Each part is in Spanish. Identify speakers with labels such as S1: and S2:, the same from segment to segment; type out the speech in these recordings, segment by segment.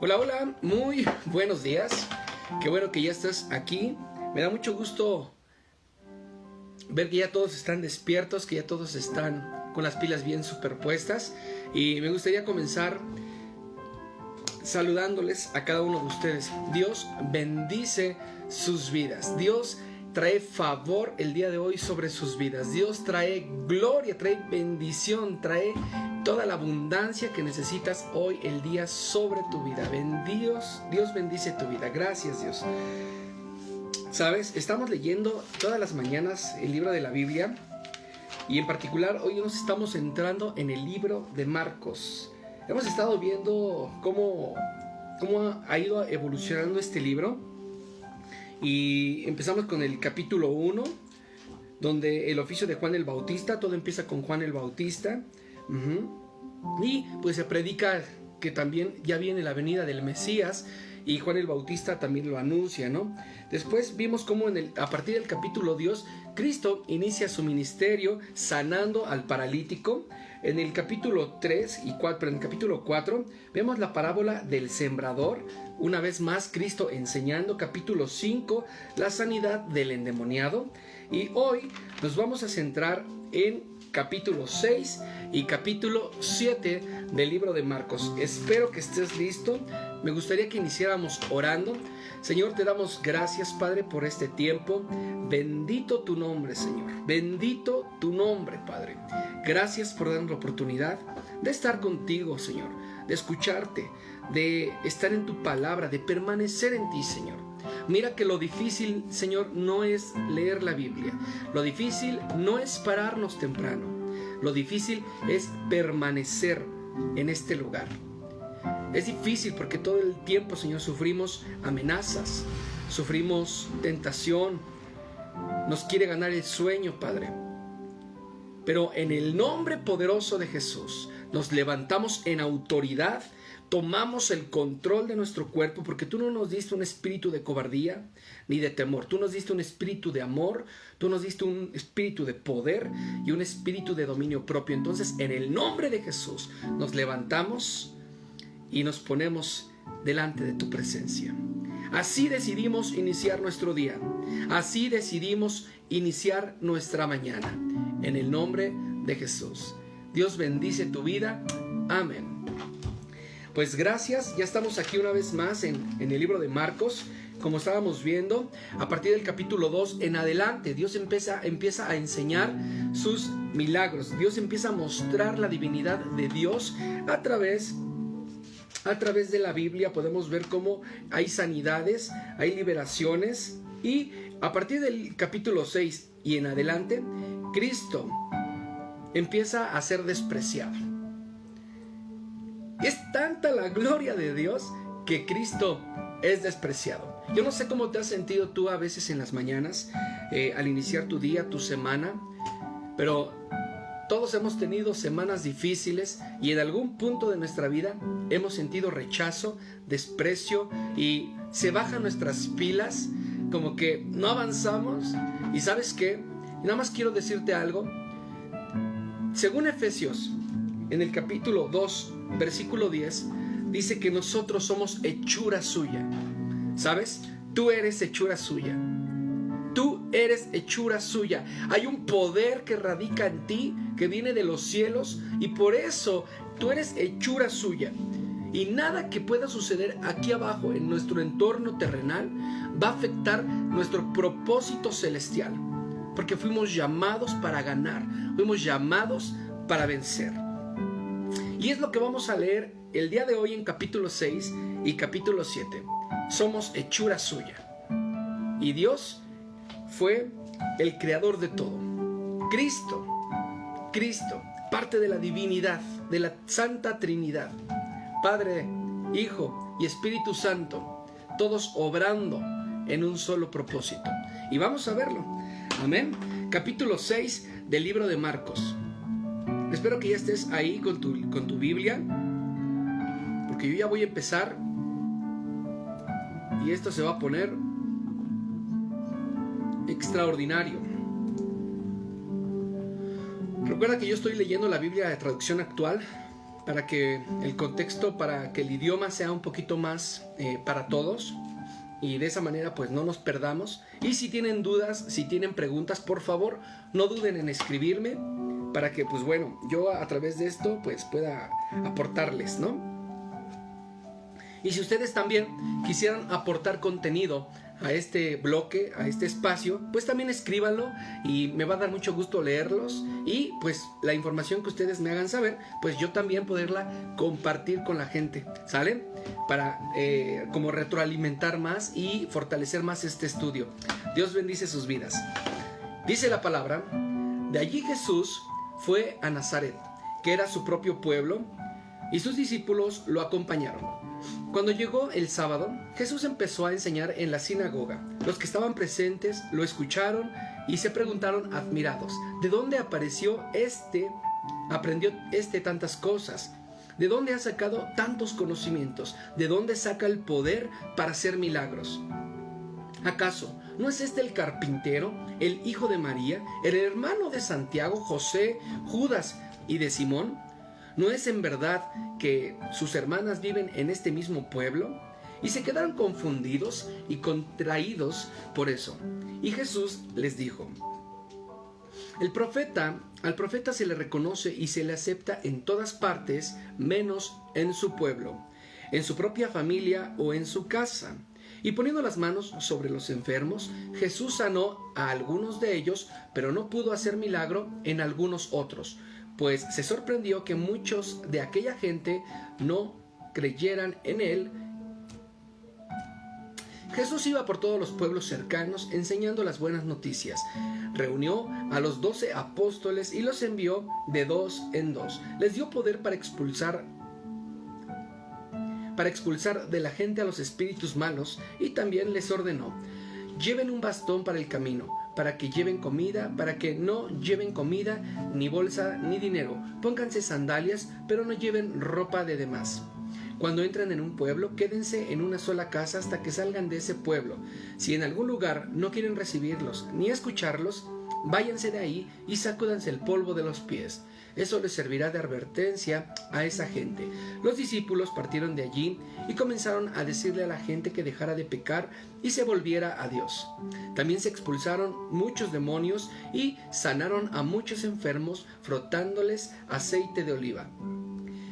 S1: Hola, hola, muy buenos días. Qué bueno que ya estás aquí. Me da mucho gusto ver que ya todos están despiertos, que ya todos están con las pilas bien superpuestas. Y me gustaría comenzar saludándoles a cada uno de ustedes. Dios bendice sus vidas. Dios trae favor el día de hoy sobre sus vidas. Dios trae gloria, trae bendición, trae toda la abundancia que necesitas hoy el día sobre tu vida. Dios bendice tu vida. Gracias, Dios. Sabes, estamos leyendo todas las mañanas el libro de la Biblia y en particular hoy nos estamos centrando en el libro de Marcos. Hemos estado viendo cómo ha ido evolucionando este libro y empezamos con el capítulo 1, donde el oficio de Juan el Bautista, todo empieza con Juan el Bautista. Y pues se predica que también ya viene la venida del Mesías y Juan el Bautista también lo anuncia, ¿no? Después vimos cómo a partir del capítulo 2 Cristo inicia su ministerio sanando al paralítico. En el capítulo 3 y 4, pero en el capítulo 4 vemos la parábola del sembrador, una vez más Cristo enseñando. Capítulo 5, la sanidad del endemoniado. Y hoy nos vamos a centrar en capítulo 6 y capítulo 7 del libro de Marcos. Espero que estés listo. Me gustaría que iniciáramos orando. Señor, te damos gracias, Padre, por este tiempo. Bendito tu nombre, Señor. Bendito tu nombre, Padre. Gracias por darnos la oportunidad de estar contigo, Señor, de escucharte, de estar en tu palabra, de permanecer en ti, Señor. Mira que lo difícil, Señor, no es leer la Biblia. Lo difícil no es pararnos temprano. Lo difícil es permanecer en este lugar. Es difícil porque todo el tiempo, Señor, sufrimos amenazas, sufrimos tentación, nos quiere ganar el sueño, Padre. Pero en el nombre poderoso de Jesús nos levantamos en autoridad, tomamos el control de nuestro cuerpo, porque tú no nos diste un espíritu de cobardía ni de temor. Tú nos diste un espíritu de amor, tú nos diste un espíritu de poder y un espíritu de dominio propio. Entonces, en el nombre de Jesús nos levantamos y nos ponemos delante de tu presencia. Así decidimos iniciar nuestro día. Así decidimos iniciar nuestra mañana. En el nombre de Jesús. Dios bendice tu vida. Amén. Pues gracias. Ya estamos aquí una vez más en el libro de Marcos. Como estábamos viendo, a partir del capítulo 2 en adelante, Dios empieza a enseñar sus milagros. Dios empieza a mostrar la divinidad de Dios a través de la Biblia. Podemos ver cómo hay sanidades, hay liberaciones, y a partir del capítulo 6 y en adelante, Cristo empieza a ser despreciado. Es tanta la gloria de Dios que Cristo es despreciado. Yo no sé cómo te has sentido tú a veces en las mañanas, al iniciar tu día, tu semana, pero todos hemos tenido semanas difíciles y en algún punto de nuestra vida hemos sentido rechazo, desprecio, y se bajan nuestras pilas, como que no avanzamos. Y ¿sabes qué? Nada más quiero decirte algo. Según Efesios, en el capítulo 2, versículo 10, dice que nosotros somos hechura suya. ¿Sabes? Tú eres hechura suya. Tú eres hechura suya. Hay un poder que radica en ti, que viene de los cielos, y por eso tú eres hechura suya. Y nada que pueda suceder aquí abajo en nuestro entorno terrenal va a afectar nuestro propósito celestial, porque fuimos llamados para ganar, fuimos llamados para vencer. Y es lo que vamos a leer el día de hoy en capítulo 6 y capítulo 7. Somos hechura suya. Y Dios fue el creador de todo. Cristo, parte de la divinidad, de la Santa Trinidad, Padre, Hijo y Espíritu Santo, todos obrando en un solo propósito. Y vamos a verlo. Amén. Capítulo 6 del libro de Marcos. Espero que ya estés ahí con tu Biblia, porque yo ya voy a empezar y esto se va a poner extraordinario. Recuerda que yo estoy leyendo la Biblia de traducción actual, para que el contexto, para que el idioma sea un poquito más para todos, y de esa manera pues no nos perdamos. Y si tienen dudas, si tienen preguntas, por favor no duden en escribirme, para que pues bueno, yo a través de esto pues pueda aportarles, ¿no? Y si ustedes también quisieran aportar contenido a este bloque, a este espacio, pues también escríbanlo y me va a dar mucho gusto leerlos, y pues la información que ustedes me hagan saber, pues yo también poderla compartir con la gente, ¿sale? Para como retroalimentar más y fortalecer más este estudio. Dios bendice sus vidas. Dice la palabra: de allí Jesús fue a Nazaret, que era su propio pueblo, y sus discípulos lo acompañaron. Cuando llegó el sábado, Jesús empezó a enseñar en la sinagoga. Los que estaban presentes lo escucharon y se preguntaron admirados: ¿de dónde aprendió tantas cosas? ¿De dónde ha sacado tantos conocimientos? ¿De dónde saca el poder para hacer milagros? ¿Acaso no es este el carpintero, el hijo de María, el hermano de Santiago, José, Judas y de Simón? ¿No es en verdad que sus hermanas viven en este mismo pueblo? Y se quedaron confundidos y contraídos por eso. Y Jesús les dijo: al profeta se le reconoce y se le acepta en todas partes, menos en su pueblo, en su propia familia o en su casa. Y poniendo las manos sobre los enfermos, Jesús sanó a algunos de ellos, pero no pudo hacer milagro en algunos otros, pues se sorprendió que muchos de aquella gente no creyeran en él. Jesús iba por todos los pueblos cercanos enseñando las buenas noticias. Reunió a los 12 apóstoles y los envió de 2 en 2. Les dio poder para expulsar de la gente a los espíritus malos, y también les ordenó: lleven un bastón para el camino, para que no lleven comida, ni bolsa, ni dinero. Pónganse sandalias, pero no lleven ropa de demás. Cuando entren en un pueblo, quédense en una sola casa hasta que salgan de ese pueblo. Si en algún lugar no quieren recibirlos ni escucharlos, váyanse de ahí y sacúdanse el polvo de los pies. Eso les servirá de advertencia a esa gente. Los discípulos partieron de allí y comenzaron a decirle a la gente que dejara de pecar y se volviera a Dios. También se expulsaron muchos demonios y sanaron a muchos enfermos, frotándoles aceite de oliva.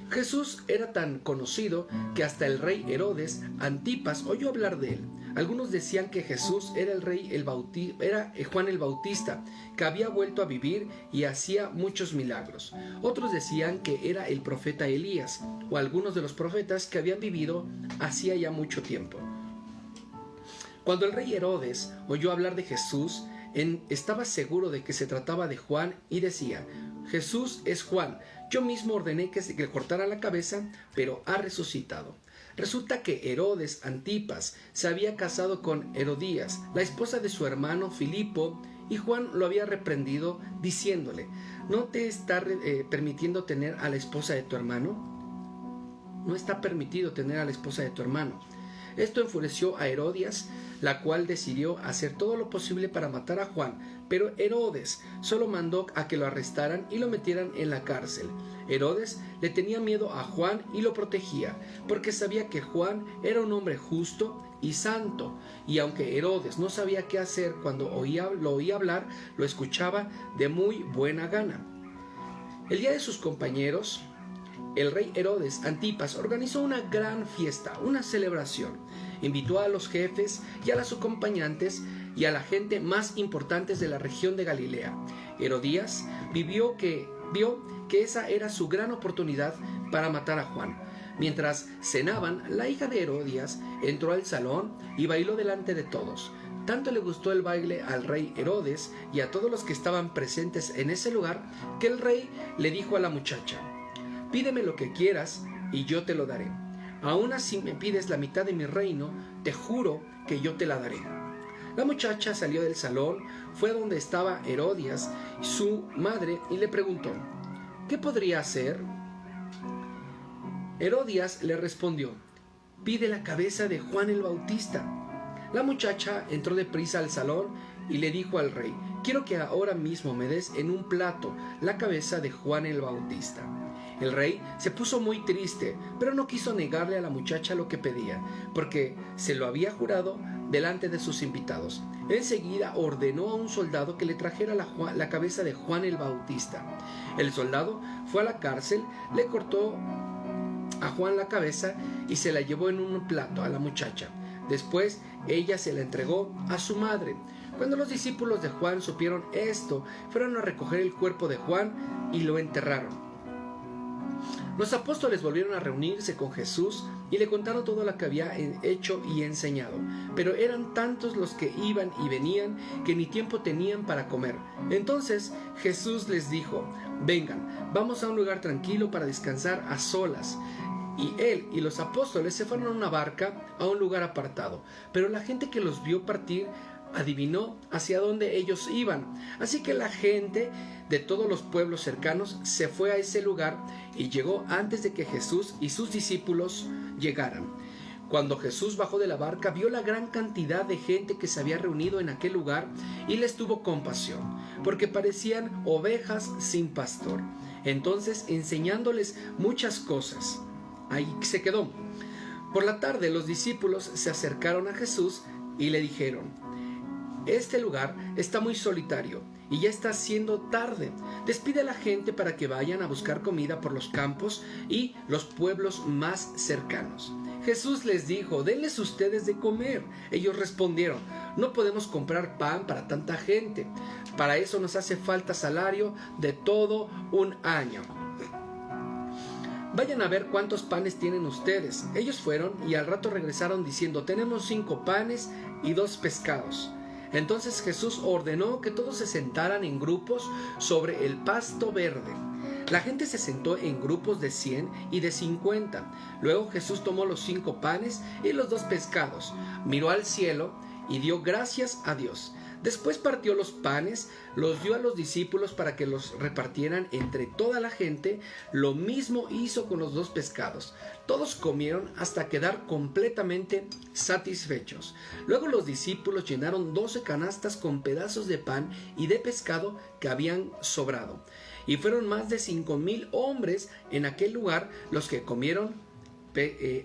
S1: Jesús era tan conocido que hasta el rey Herodes Antipas oyó hablar de él. Algunos decían que Jesús era Juan el Bautista, que había vuelto a vivir y hacía muchos milagros. Otros decían que era el profeta Elías, o algunos de los profetas que habían vivido hacía ya mucho tiempo. Cuando el rey Herodes oyó hablar de Jesús, estaba seguro de que se trataba de Juan y decía: Jesús es Juan. Yo mismo ordené que se le cortara la cabeza, pero ha resucitado. Resulta que Herodes Antipas se había casado con Herodías, la esposa de su hermano Filipo, y Juan lo había reprendido diciéndole: ¿no te está permitiendo tener a la esposa de tu hermano? No está permitido tener a la esposa de tu hermano. Esto enfureció a Herodías, la cual decidió hacer todo lo posible para matar a Juan, pero Herodes solo mandó a que lo arrestaran y lo metieran en la cárcel. Herodes le tenía miedo a Juan y lo protegía, porque sabía que Juan era un hombre justo y santo, y aunque Herodes no sabía qué hacer cuando lo oía hablar, lo escuchaba de muy buena gana. El día de sus compañeros, el rey Herodes Antipas organizó una gran fiesta, una celebración. Invitó a los jefes y a los acompañantes y a la gente más importantes de la región de Galilea. Herodías vio que esa era su gran oportunidad para matar a Juan. Mientras cenaban, la hija de Herodías entró al salón y bailó delante de todos. Tanto le gustó el baile al rey Herodes y a todos los que estaban presentes en ese lugar, que el rey le dijo a la muchacha: pídeme lo que quieras y yo te lo daré. Aún así me pides la mitad de mi reino, te juro que yo te la daré. La muchacha salió del salón, fue a donde estaba Herodías, su madre, y le preguntó: ¿qué podría hacer? Herodías le respondió: pide la cabeza de Juan el Bautista. La muchacha entró deprisa al salón y le dijo al rey: quiero que ahora mismo me des en un plato la cabeza de Juan el Bautista. El rey se puso muy triste, pero no quiso negarle a la muchacha lo que pedía, porque se lo había jurado delante de sus invitados. Enseguida ordenó a un soldado que le trajera la cabeza de Juan el Bautista. El soldado fue a la cárcel, le cortó a Juan la cabeza y se la llevó en un plato a la muchacha. Después ella se la entregó a su madre. Cuando los discípulos de Juan supieron esto, fueron a recoger el cuerpo de Juan y lo enterraron. Los apóstoles volvieron a reunirse con Jesús y le contaron todo lo que había hecho y enseñado. Pero eran tantos los que iban y venían que ni tiempo tenían para comer. Entonces Jesús les dijo: vengan, vamos a un lugar tranquilo para descansar a solas. Y él y los apóstoles se fueron a una barca a un lugar apartado. Pero la gente que los vio partir adivinó hacia dónde ellos iban. Así que la gente de todos los pueblos cercanos se fue a ese lugar y llegó antes de que Jesús y sus discípulos llegaran. Cuando Jesús bajó de la barca, vio la gran cantidad de gente que se había reunido en aquel lugar y les tuvo compasión, porque parecían ovejas sin pastor. Entonces, enseñándoles muchas cosas, ahí se quedó. Por la tarde, los discípulos se acercaron a Jesús y le dijeron: este lugar está muy solitario y ya está haciendo tarde. Despide a la gente para que vayan a buscar comida por los campos y los pueblos más cercanos. Jesús les dijo: denles ustedes de comer. Ellos respondieron: no podemos comprar pan para tanta gente. Para eso nos hace falta salario de todo un año. Vayan a ver cuántos panes tienen ustedes. Ellos fueron y al rato regresaron diciendo: tenemos 5 panes y 2 pescados. Entonces Jesús ordenó que todos se sentaran en grupos sobre el pasto verde. La gente se sentó en grupos de 100 y de 50. Luego Jesús tomó los 5 panes y los 2 pescados, miró al cielo y dio gracias a Dios. Después partió los panes, los dio a los discípulos para que los repartieran entre toda la gente. Lo mismo hizo con los 2 pescados. Todos comieron hasta quedar completamente satisfechos. Luego los discípulos llenaron 12 canastas con pedazos de pan y de pescado que habían sobrado. Y fueron más de 5,000 hombres en aquel lugar los que comieron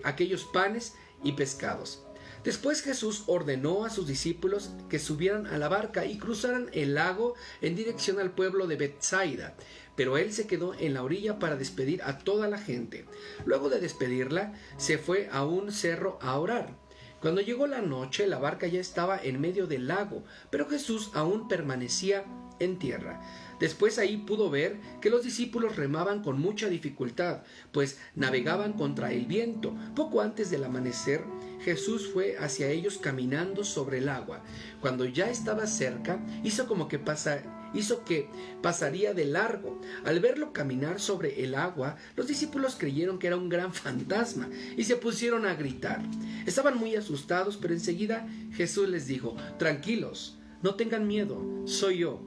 S1: aquellos panes y pescados. Después Jesús ordenó a sus discípulos que subieran a la barca y cruzaran el lago en dirección al pueblo de Betsaida, pero él se quedó en la orilla para despedir a toda la gente. Luego de despedirla, se fue a un cerro a orar. Cuando llegó la noche, la barca ya estaba en medio del lago, pero Jesús aún permanecía en tierra. Después ahí pudo ver que los discípulos remaban con mucha dificultad, pues navegaban contra el viento. Poco antes del amanecer, Jesús fue hacia ellos caminando sobre el agua. Cuando ya estaba cerca, hizo que pasaría de largo. Al verlo caminar sobre el agua, los discípulos creyeron que era un gran fantasma y se pusieron a gritar. Estaban muy asustados, pero enseguida Jesús les dijo: tranquilos, no tengan miedo, soy yo.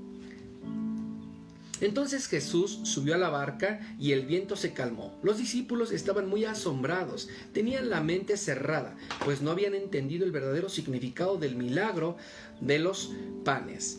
S1: Entonces Jesús subió a la barca y el viento se calmó. Los discípulos estaban muy asombrados, tenían la mente cerrada, pues no habían entendido el verdadero significado del milagro de los panes.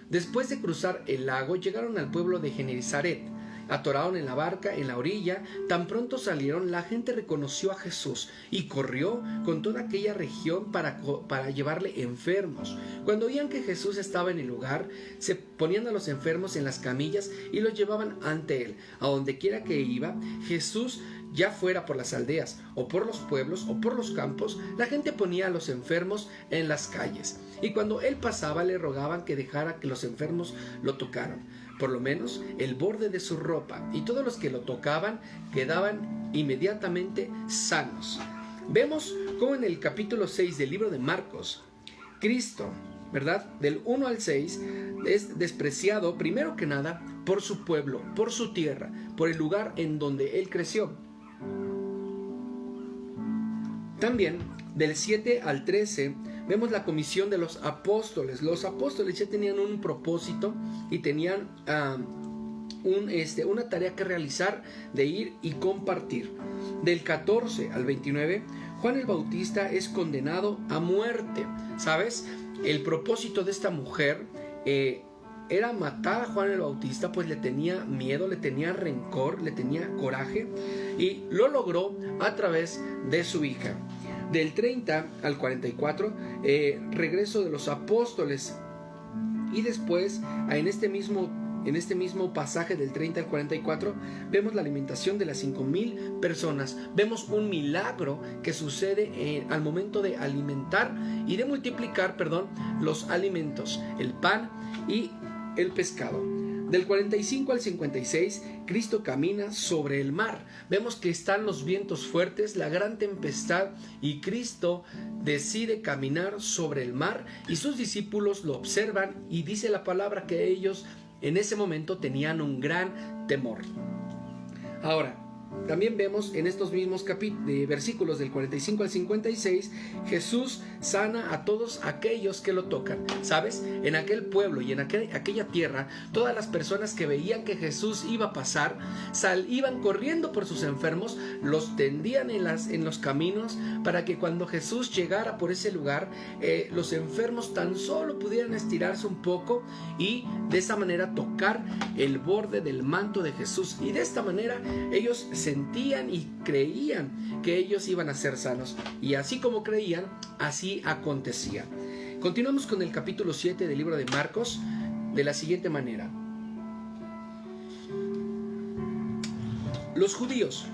S1: Después de cruzar el lago, llegaron al pueblo de Genesaret. Atoraron en la barca en la orilla. Tan pronto salieron, la gente reconoció a Jesús y corrió con toda aquella región para llevarle enfermos. Cuando oían que Jesús estaba en el lugar, se ponían a los enfermos en las camillas y los llevaban ante él. A donde quiera que iba, Jesús, ya fuera por las aldeas o por los pueblos o por los campos, la gente ponía a los enfermos en las calles. Y cuando él pasaba, le rogaban que dejara que los enfermos lo tocaran, por lo menos el borde de su ropa, y todos los que lo tocaban quedaban inmediatamente sanos. Vemos cómo en el capítulo 6 del libro de Marcos, Cristo, ¿verdad?, del 1 al 6, es despreciado primero que nada por su pueblo, por su tierra, por el lugar en donde él creció. También del 7 al 13 vemos la comisión de los apóstoles. Los apóstoles ya tenían un propósito y tenían una tarea que realizar, de ir y compartir. Del 14 al 29, Juan el Bautista es condenado a muerte. ¿Sabes? El propósito de esta mujer era matar a Juan el Bautista, pues le tenía miedo, le tenía rencor, le tenía coraje, y lo logró a través de su hija. Del 30 al 44, regreso de los apóstoles, y después en este mismo pasaje del 30 al 44 vemos la alimentación de las 5,000 personas. Vemos un milagro que sucede al momento de alimentar y de multiplicar, los alimentos, el pan y el pescado. Del 45 al 56, Cristo camina sobre el mar. Vemos que están los vientos fuertes, la gran tempestad, y Cristo decide caminar sobre el mar, y sus discípulos lo observan, y dice la palabra que ellos en ese momento tenían un gran temor. Ahora, también vemos en estos mismos versículos del 45 al 56, Jesús sana a todos aquellos que lo tocan. ¿Sabes? En aquel pueblo y en aquella tierra, todas las personas que veían que Jesús iba a pasar, iban corriendo por sus enfermos, los tendían en los caminos, para que cuando Jesús llegara por ese lugar, los enfermos tan solo pudieran estirarse un poco y de esa manera tocar el borde del manto de Jesús. Y de esta manera ellos sentían y creían que ellos iban a ser sanos, y así como creían, así acontecía. Continuamos con el capítulo 7 del libro de Marcos de la siguiente manera. Los judíos,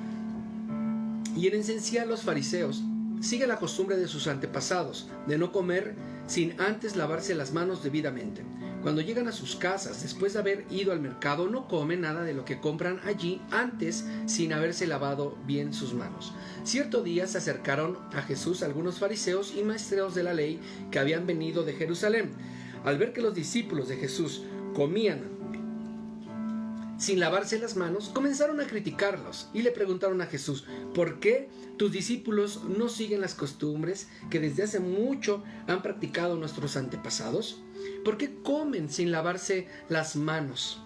S1: y en esencial los fariseos, siguen la costumbre de sus antepasados de no comer sin antes lavarse las manos debidamente. Cuando llegan a sus casas, después de haber ido al mercado, no comen nada de lo que compran allí antes sin haberse lavado bien sus manos. Cierto día se acercaron a Jesús algunos fariseos y maestros de la ley que habían venido de Jerusalén. Al ver que los discípulos de Jesús comían sin lavarse las manos, comenzaron a criticarlos y le preguntaron a Jesús: ¿por qué tus discípulos no siguen las costumbres que desde hace mucho han practicado nuestros antepasados? ¿Por qué comen sin lavarse las manos?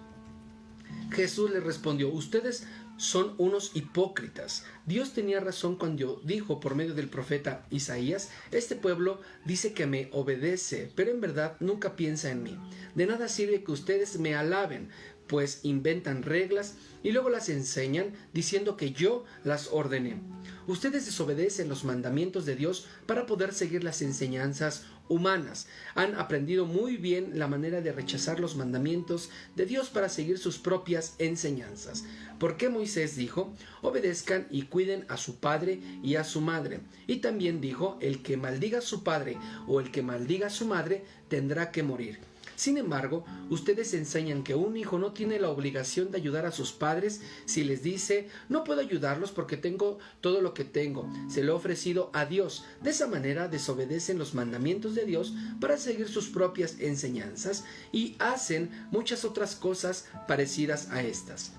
S1: Jesús les respondió: ustedes son unos hipócritas. Dios tenía razón cuando dijo por medio del profeta Isaías: este pueblo dice que me obedece, pero en verdad nunca piensa en mí. De nada sirve que ustedes me alaben, pues inventan reglas y luego las enseñan diciendo que yo las ordené. Ustedes desobedecen los mandamientos de Dios para poder seguir las enseñanzas humanas. Han aprendido muy bien la manera de rechazar los mandamientos de Dios para seguir sus propias enseñanzas. Porque Moisés dijo: obedezcan y cuiden a su padre y a su madre. Y también dijo: el que maldiga a su padre o el que maldiga a su madre tendrá que morir. Sin embargo, ustedes enseñan que un hijo no tiene la obligación de ayudar a sus padres si les dice: no puedo ayudarlos porque tengo todo lo que tengo, se lo he ofrecido a Dios. De esa manera desobedecen los mandamientos de Dios para seguir sus propias enseñanzas y hacen muchas otras cosas parecidas a estas.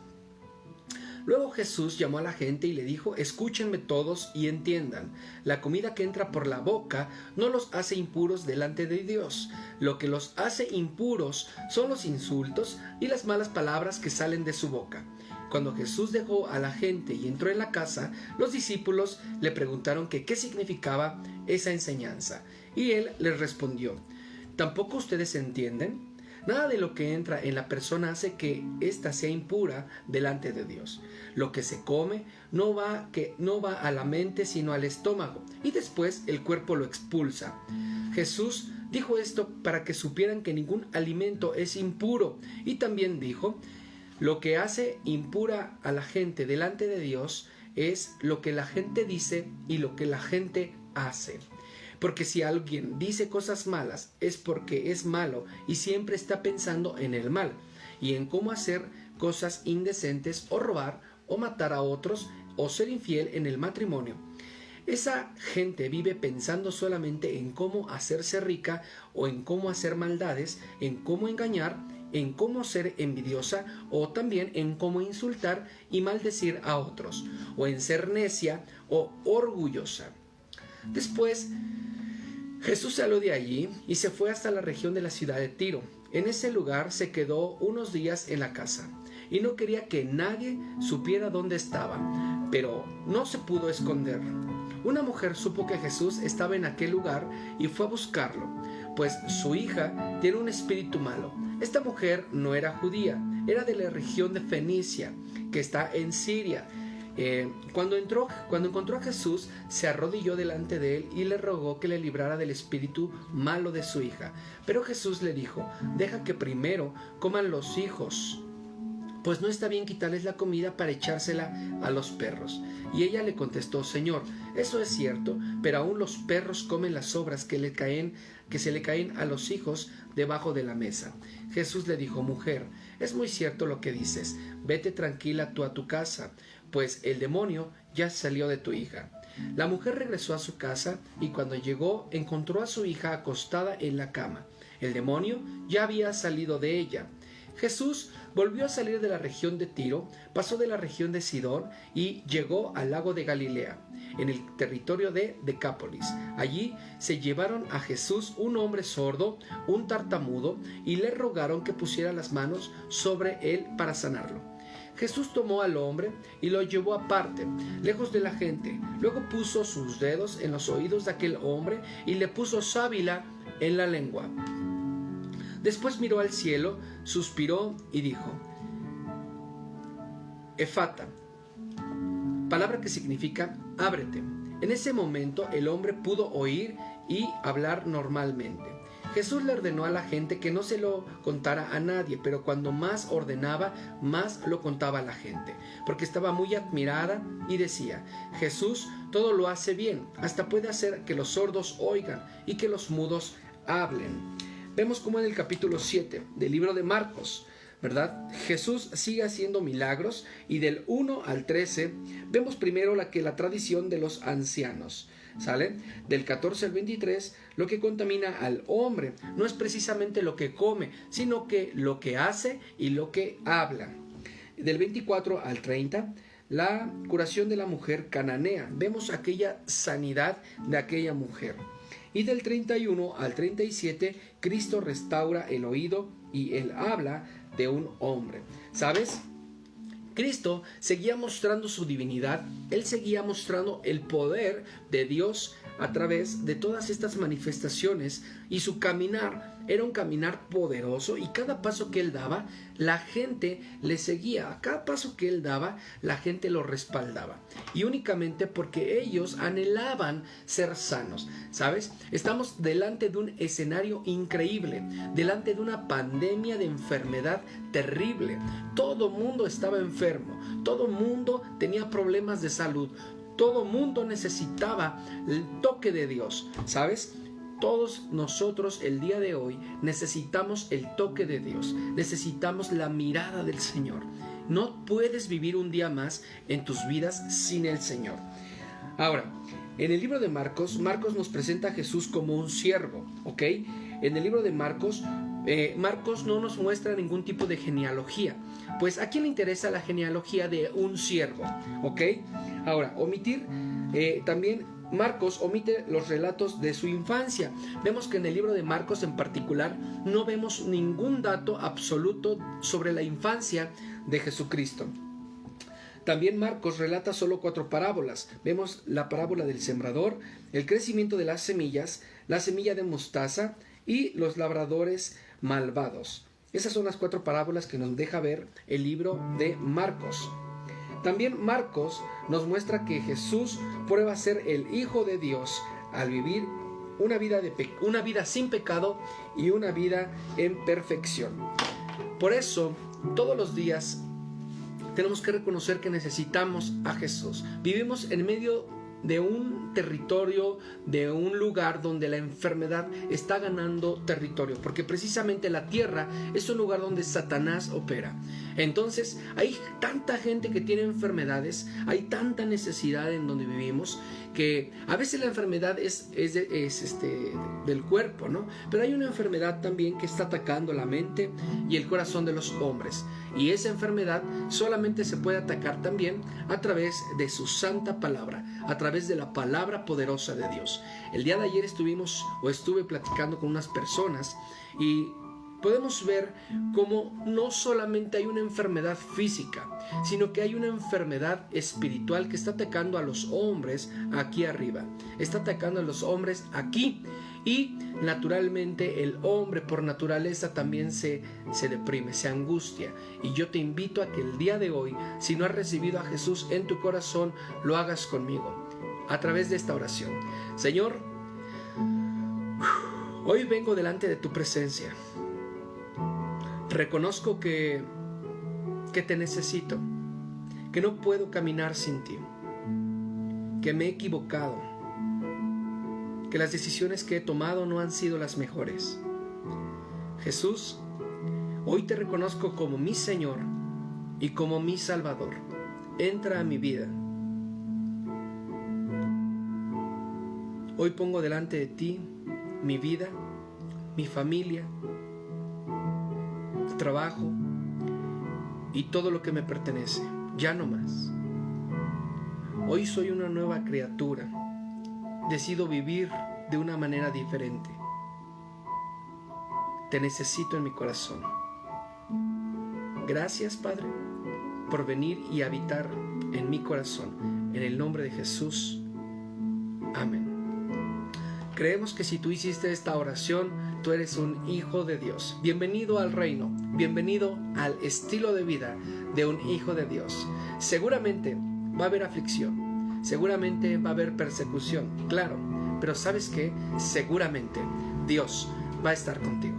S1: Luego Jesús llamó a la gente y le dijo: escúchenme todos y entiendan. La comida que entra por la boca no los hace impuros delante de Dios. Lo que los hace impuros son los insultos y las malas palabras que salen de su boca. Cuando Jesús dejó a la gente y entró en la casa, los discípulos le preguntaron que qué significaba esa enseñanza. Y él les respondió: ¿tampoco ustedes entienden? Nada de lo que entra en la persona hace que ésta sea impura delante de Dios. Lo que se come no va a la mente sino al estómago, y después el cuerpo lo expulsa. Jesús dijo esto para que supieran que ningún alimento es impuro, y también dijo: lo que hace impura a la gente delante de Dios es lo que la gente dice y lo que la gente hace. Porque si alguien dice cosas malas es porque es malo y siempre está pensando en el mal y en cómo hacer cosas indecentes o robar o matar a otros o ser infiel en el matrimonio. Esa gente vive pensando solamente en cómo hacerse rica o en cómo hacer maldades, en cómo engañar, en cómo ser envidiosa o también en cómo insultar y maldecir a otros, o en ser necia o orgullosa. Después Jesús salió de allí y se fue hasta la región de la ciudad de Tiro. En ese lugar se quedó unos días en la casa y no quería que nadie supiera dónde estaba, pero no se pudo esconder. Una mujer supo que Jesús estaba en aquel lugar y fue a buscarlo, pues su hija tiene un espíritu malo. Esta mujer no era judía, era de la región de Fenicia, que está en Siria. Cuando encontró a Jesús, se arrodilló delante de él y le rogó que le librara del espíritu malo de su hija. Pero Jesús le dijo: deja que primero coman los hijos, pues no está bien quitarles la comida para echársela a los perros. Y ella le contestó: Señor, eso es cierto, pero aún los perros comen las sobras que se le caen a los hijos debajo de la mesa. Jesús le dijo: Mujer, es muy cierto lo que dices, vete tranquila tú a tu casa, pues el demonio ya salió de tu hija. La mujer regresó a su casa y cuando llegó encontró a su hija acostada en la cama. El demonio ya había salido de ella. Jesús volvió a salir de la región de Tiro, pasó de la región de Sidón y llegó al lago de Galilea, en el territorio de Decápolis. Allí se llevaron a Jesús un hombre sordo, un tartamudo, y le rogaron que pusiera las manos sobre él para sanarlo. Jesús tomó al hombre y lo llevó aparte, lejos de la gente. Luego puso sus dedos en los oídos de aquel hombre y le puso sábila en la lengua. Después miró al cielo, suspiró y dijo: Efata, palabra que significa ábrete. En ese momento el hombre pudo oír y hablar normalmente. Jesús le ordenó a la gente que no se lo contara a nadie, pero cuando más ordenaba, más lo contaba a la gente, porque estaba muy admirada y decía: Jesús todo lo hace bien, hasta puede hacer que los sordos oigan y que los mudos hablen. Vemos como en el capítulo 7 del libro de Marcos, ¿verdad? Jesús sigue haciendo milagros, y del 1 al 13 vemos primero la tradición de los ancianos, ¿sale? Del 14 al 23, lo que contamina al hombre no es precisamente lo que come, sino que lo que hace y lo que habla. Del 24 al 30, la curación de la mujer cananea. Vemos aquella sanidad de aquella mujer. Y del 31 al 37, Cristo restaura el oído y el habla de un hombre. ¿Sabes? Cristo seguía mostrando su divinidad, Él seguía mostrando el poder de Dios a través de todas estas manifestaciones, y su caminar era un caminar poderoso, y cada paso que Él daba, la gente le seguía. A cada paso que Él daba, la gente lo respaldaba, y únicamente porque ellos anhelaban ser sanos. ¿Sabes? Estamos delante de un escenario increíble, delante de una pandemia de enfermedad terrible. Todo mundo estaba enfermo, todo mundo tenía problemas de salud, todo mundo necesitaba el toque de Dios. ¿Sabes? Todos nosotros el día de hoy necesitamos el toque de Dios, necesitamos la mirada del Señor. No puedes vivir un día más en tus vidas sin el Señor. Ahora, en el libro de Marcos, Marcos nos presenta a Jesús como un siervo, ¿ok? En el libro de Marcos, Marcos no nos muestra ningún tipo de genealogía. Pues ¿a quién le interesa la genealogía de un siervo? ¿Ok? Ahora, también Marcos omite los relatos de su infancia. Vemos que en el libro de Marcos en particular no vemos ningún dato absoluto sobre la infancia de Jesucristo. También Marcos relata solo 4 parábolas. Vemos la parábola del sembrador, el crecimiento de las semillas, la semilla de mostaza y los labradores malvados. Esas son las 4 parábolas que nos deja ver el libro de Marcos. También Marcos nos muestra que Jesús prueba ser el Hijo de Dios al vivir una vida sin pecado y una vida en perfección. Por eso, todos los días tenemos que reconocer que necesitamos a Jesús. Vivimos en medio de un territorio, de un lugar donde la enfermedad está ganando territorio, porque precisamente la tierra es un lugar donde Satanás opera. Entonces hay tanta gente que tiene enfermedades, hay tanta necesidad en donde vivimos, que a veces la enfermedad es del cuerpo, ¿no? Pero hay una enfermedad también que está atacando la mente y el corazón de los hombres, y esa enfermedad solamente se puede atacar también a través de su santa palabra, a través de la palabra poderosa de Dios. El día de ayer estuve platicando con unas personas, y podemos ver cómo no solamente hay una enfermedad física, sino que hay una enfermedad espiritual que está atacando a los hombres aquí arriba, está atacando a los hombres aquí, Y naturalmente el hombre por naturaleza también se deprime, se angustia. Y yo te invito a que el día de hoy, si no has recibido a Jesús en tu corazón, lo hagas conmigo a través de esta oración. Señor, hoy vengo delante de tu presencia. Reconozco que te necesito, que no puedo caminar sin ti, que me he equivocado, que las decisiones que he tomado no han sido las mejores. Jesús, hoy te reconozco como mi Señor y como mi Salvador. Entra a mi vida. Hoy pongo delante de ti mi vida, mi familia, mi trabajo y todo lo que me pertenece. Ya no más. Hoy soy una nueva criatura. Decido vivir de una manera diferente. Te necesito en mi corazón. Gracias, Padre, por venir y habitar en mi corazón. En el nombre de Jesús. Amén. Creemos que si tú hiciste esta oración, tú eres un hijo de Dios. Bienvenido al reino. Bienvenido al estilo de vida de un hijo de Dios. Seguramente va a haber aflicción. Seguramente va a haber persecución. Claro. Pero ¿sabes qué? Seguramente Dios va a estar contigo.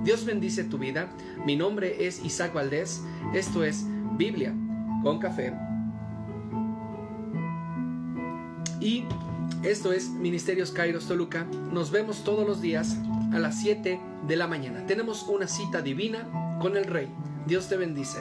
S1: Dios bendice tu vida. Mi nombre es Isaac Valdés. Esto es Biblia con Café. Y esto es Ministerios Kairos Toluca. Nos vemos todos los días a las 7 de la mañana. Tenemos una cita divina con el Rey. Dios te bendice.